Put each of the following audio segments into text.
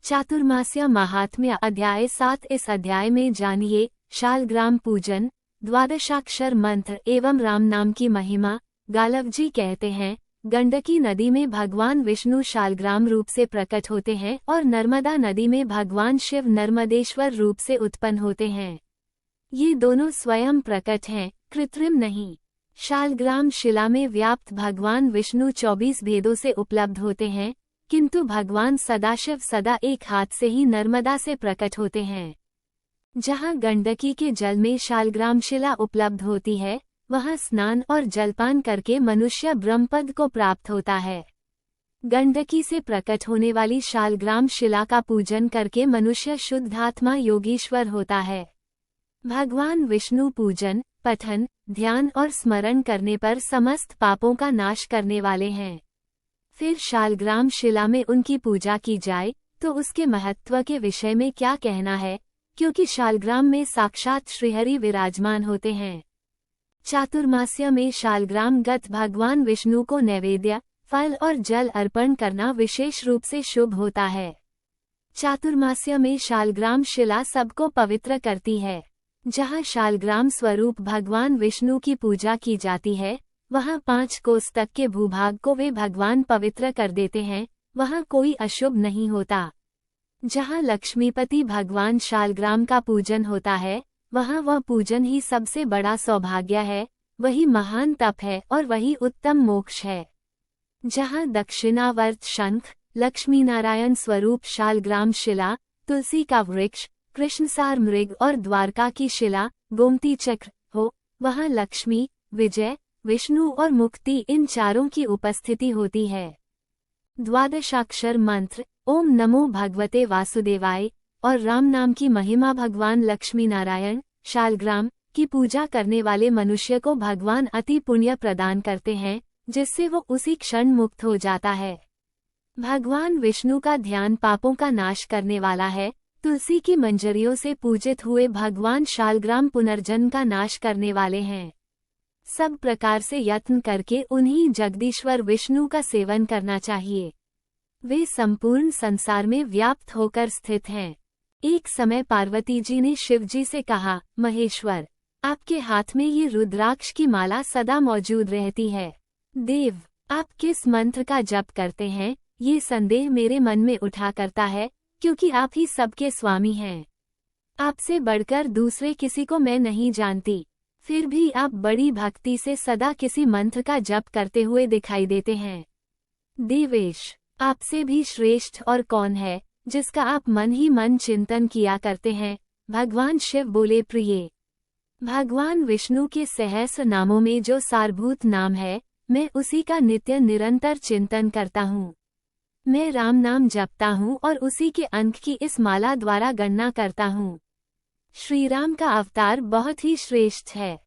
चातुर्मास्य महात्म्य अध्याय 7। इस अध्याय में जानिए शालग्राम पूजन, द्वादशाक्षर मंत्र एवं राम नाम की महिमा। गालव जी कहते हैं, गंडकी नदी में भगवान विष्णु शालग्राम रूप से प्रकट होते हैं और नर्मदा नदी में भगवान शिव नर्मदेश्वर रूप से उत्पन्न होते हैं। ये दोनों स्वयं प्रकट हैं, कृत्रिम नहीं। शालग्राम शिला में व्याप्त भगवान विष्णु 24 भेदों से उपलब्ध होते हैं, किंतु भगवान सदाशिव सदा एक हाथ से ही नर्मदा से प्रकट होते हैं। जहाँ गंडकी के जल में शालग्राम शिला उपलब्ध होती है, वहाँ स्नान और जलपान करके मनुष्य ब्रह्मपद को प्राप्त होता है। गंडकी से प्रकट होने वाली शालग्राम शिला का पूजन करके मनुष्य शुद्धात्मा योगीश्वर होता है। भगवान विष्णु पूजन, पठन, ध्यान और स्मरण करने पर समस्त पापों का नाश करने वाले हैं। फिर शालग्राम शिला में उनकी पूजा की जाए तो उसके महत्व के विषय में क्या कहना है, क्योंकि शालग्राम में साक्षात श्रीहरि विराजमान होते हैं। चातुर्मास्य में शालग्राम गत भगवान विष्णु को नैवेद्य, फल और जल अर्पण करना विशेष रूप से शुभ होता है। चातुर्मास्य में शालग्राम शिला सबको पवित्र करती है। जहाँ शालग्राम स्वरूप भगवान विष्णु की पूजा की जाती है, वहाँ 5 कोस तक के भूभाग को वे भगवान पवित्र कर देते हैं, वहाँ कोई अशुभ नहीं होता। जहाँ लक्ष्मीपति भगवान शालग्राम का पूजन होता है, वहाँ वह पूजन ही सबसे बड़ा सौभाग्य है, वही महान तप है और वही उत्तम मोक्ष है। जहाँ दक्षिणावर्त शंख, लक्ष्मीनारायण स्वरूप शालग्राम शिला, तुलसी का वृक्ष, कृष्णसार मृग और द्वारका की शिला, गोमती चक्र हो, वहाँ लक्ष्मी, विजय, विष्णु और मुक्ति इन चारों की उपस्थिति होती है। द्वादशाक्षर मंत्र ओम नमो भगवते वासुदेवाय और राम नाम की महिमा भगवान लक्ष्मी नारायण शालग्राम की पूजा करने वाले मनुष्य को भगवान अति पुण्य प्रदान करते हैं, जिससे वो उसी क्षण मुक्त हो जाता है। भगवान विष्णु का ध्यान पापों का नाश करने वाला है। तुलसी की मंजरियों से पूजित हुए भगवान शालग्राम पुनर्जन्म का नाश करने वाले हैं। सब प्रकार से यत्न करके उन्हीं जगदीश्वर विष्णु का सेवन करना चाहिए। वे संपूर्ण संसार में व्याप्त होकर स्थित हैं। एक समय पार्वती जी ने शिव जी से कहा, महेश्वर, आपके हाथ में ये रुद्राक्ष की माला सदा मौजूद रहती है। देव, आप किस मंत्र का जप करते हैं, ये संदेह मेरे मन में उठा करता है, क्योंकि आप ही सबके स्वामी हैं। आपसे बढ़कर दूसरे किसी को मैं नहीं जानती, फिर भी आप बड़ी भक्ति से सदा किसी मंत्र का जप करते हुए दिखाई देते हैं। देवेश, आपसे भी श्रेष्ठ और कौन है, जिसका आप मन ही मन चिंतन किया करते हैं। भगवान शिव बोले, प्रिय, भगवान विष्णु के सहस्र नामों में जो सारभूत नाम है, मैं उसी का नित्य निरंतर चिंतन करता हूँ। मैं राम नाम जपता हूँ और उसी के अंक की इस माला द्वारा गणना करता हूँ। श्रीराम का अवतार बहुत ही श्रेष्ठ है।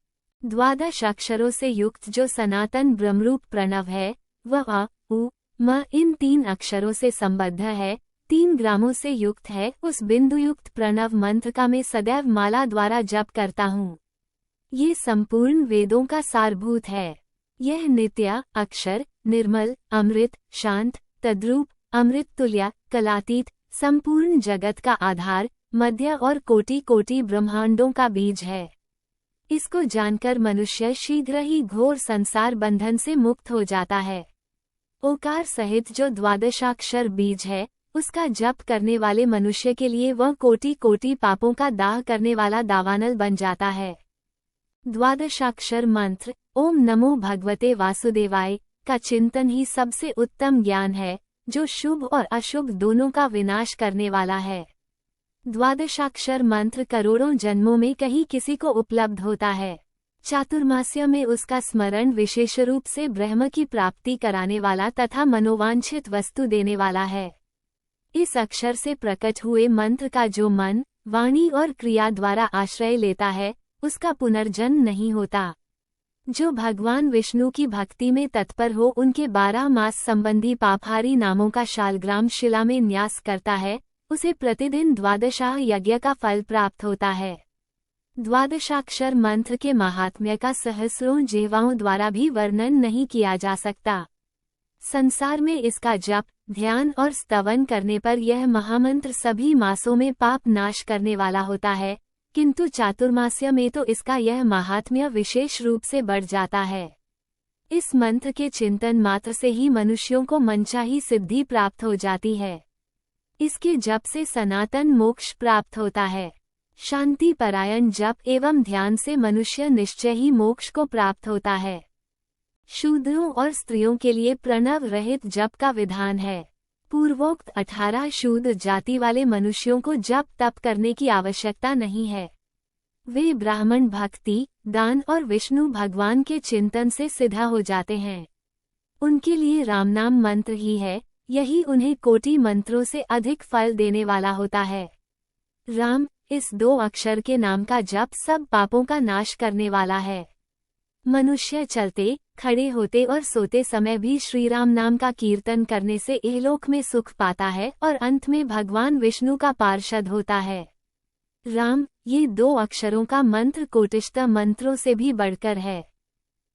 12 अक्षरों से युक्त जो सनातन ब्रह्मरूप प्रणव है, वह अ, उ, म इन 3 अक्षरों से संबद्ध है, 3 ग्रामों से युक्त है। उस बिंदुयुक्त प्रणव मंत्र का मैं सदैव माला द्वारा जप करता हूँ। ये संपूर्ण वेदों का सारभूत है। यह नित्य, अक्षर, निर्मल, अमृत, शांत, तद्रूप, अमृत तुल्य, कलातीत, संपूर्ण जगत का आधार, मध्य और कोटि कोटि ब्रह्मांडों का बीज है। इसको जानकर मनुष्य शीघ्र ही घोर संसार बंधन से मुक्त हो जाता है। ओकार सहित जो द्वादशाक्षर बीज है, उसका जप करने वाले मनुष्य के लिए वह कोटि कोटि पापों का दाह करने वाला दावानल बन जाता है। द्वादशाक्षर मंत्र ओम नमो भगवते वासुदेवाय का चिंतन ही सबसे उत्तम ज्ञान है, जो शुभ और अशुभ दोनों का विनाश करने वाला है। द्वादशाक्षर मंत्र करोड़ों जन्मों में कहीं किसी को उपलब्ध होता है। चातुर्मास्य में उसका स्मरण विशेष रूप से ब्रह्म की प्राप्ति कराने वाला तथा मनोवांछित वस्तु देने वाला है। इस अक्षर से प्रकट हुए मंत्र का जो मन, वाणी और क्रिया द्वारा आश्रय लेता है, उसका पुनर्जन्म नहीं होता। जो भगवान विष्णु की भक्ति में तत्पर हो, उनके 12 मास संबंधी पापहारी नामों का शालग्राम शिला में न्यास करता है, उसे प्रतिदिन 12 यज्ञ का फल प्राप्त होता है। द्वादशाक्षर मंत्र के महात्म्य का सहस्रों जिह्वाओं द्वारा भी वर्णन नहीं किया जा सकता। संसार में इसका जप, ध्यान और स्तवन करने पर यह महामंत्र सभी मासों में पाप नाश करने वाला होता है, किंतु चातुर्मास्य में तो इसका यह महात्म्य विशेष रूप से बढ़ जाता है। इस मंत्र के चिंतन मात्र से ही मनुष्यों को मनचाही सिद्धि प्राप्त हो जाती है। इसके जप से सनातन मोक्ष प्राप्त होता है। शांति परायण जप एवं ध्यान से मनुष्य निश्चय ही मोक्ष को प्राप्त होता है। शूद्रों और स्त्रियों के लिए प्रणव रहित जप का विधान है। पूर्वोक्त 18 शूद्र जाति वाले मनुष्यों को जप तप करने की आवश्यकता नहीं है। वे ब्राह्मण भक्ति, दान और विष्णु भगवान के चिंतन से सिद्ध हो जाते हैं। उनके लिए रामनाम मंत्र ही है, यही उन्हें कोटि मंत्रों से अधिक फल देने वाला होता है। राम, इस 2 अक्षर के नाम का जप सब पापों का नाश करने वाला है। मनुष्य चलते, खड़े होते और सोते समय भी श्री राम नाम का कीर्तन करने से इहलोक में सुख पाता है और अंत में भगवान विष्णु का पार्षद होता है। राम, ये 2 अक्षरों का मंत्र कोटिष्ठ मंत्रों से भी बढ़कर है।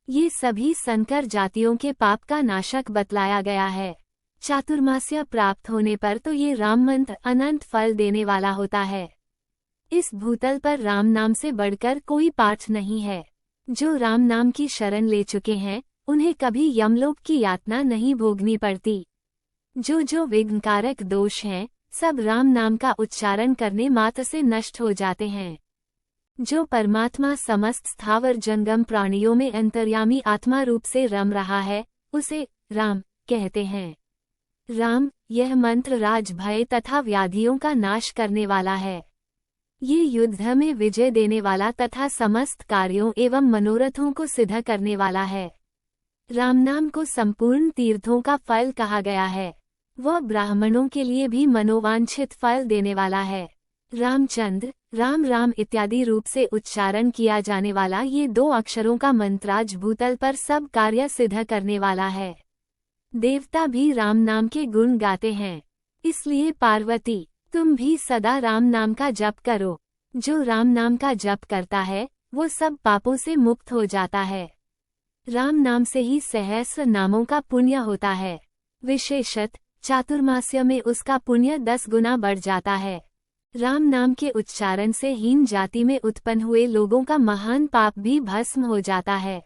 ये सभी संकर जातियों के पाप का नाशक बतलाया गया है। चातुर्मास्य प्राप्त होने पर तो ये राम मंत्र अनंत फल देने वाला होता है। इस भूतल पर राम नाम से बढ़कर कोई पाठ नहीं है। जो राम नाम की शरण ले चुके हैं, उन्हें कभी यमलोक की यातना नहीं भोगनी पड़ती। जो विघ्नकारक दोष हैं, सब राम नाम का उच्चारण करने मात्र से नष्ट हो जाते हैं। जो परमात्मा समस्त स्थावर जंगम प्राणियों में अंतर्यामी आत्मा रूप से रम रहा है, उसे राम कहते हैं। राम, यह मंत्र राज भय तथा व्याधियों का नाश करने वाला है। ये युद्ध में विजय देने वाला तथा समस्त कार्यों एवं मनोरथों को सिद्ध करने वाला है। रामनाम को संपूर्ण तीर्थों का फल कहा गया है। वह ब्राह्मणों के लिए भी मनोवांछित फल देने वाला है। रामचंद्र, राम राम इत्यादि रूप से उच्चारण किया जाने वाला ये 2 अक्षरों का मंत्राज भूतल पर सब कार्य सिद्ध करने वाला है। देवता भी राम नाम के गुण गाते हैं। इसलिए पार्वती, तुम भी सदा राम नाम का जप करो। जो राम नाम का जप करता है, वो सब पापों से मुक्त हो जाता है। राम नाम से ही सहस्र नामों का पुण्य होता है। विशेषत चातुर्मास्य में उसका पुण्य 10 गुना बढ़ जाता है। राम नाम के उच्चारण से हीन जाति में उत्पन्न हुए लोगों का महान पाप भी भस्म हो जाता है।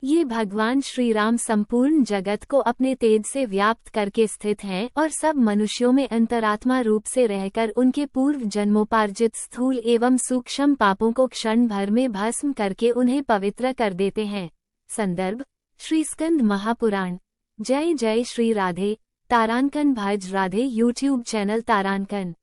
ये भगवान श्री राम संपूर्ण जगत को अपने तेज से व्याप्त करके स्थित हैं और सब मनुष्यों में अंतरात्मा रूप से रहकर उनके पूर्व जन्मोपार्जित स्थूल एवं सूक्ष्म पापों को क्षण भर में भस्म करके उन्हें पवित्र कर देते हैं। संदर्भ, श्री स्कंद महापुराण। जय जय श्री राधे। तारांकन भज राधे यूट्यूब चैनल तारांकन।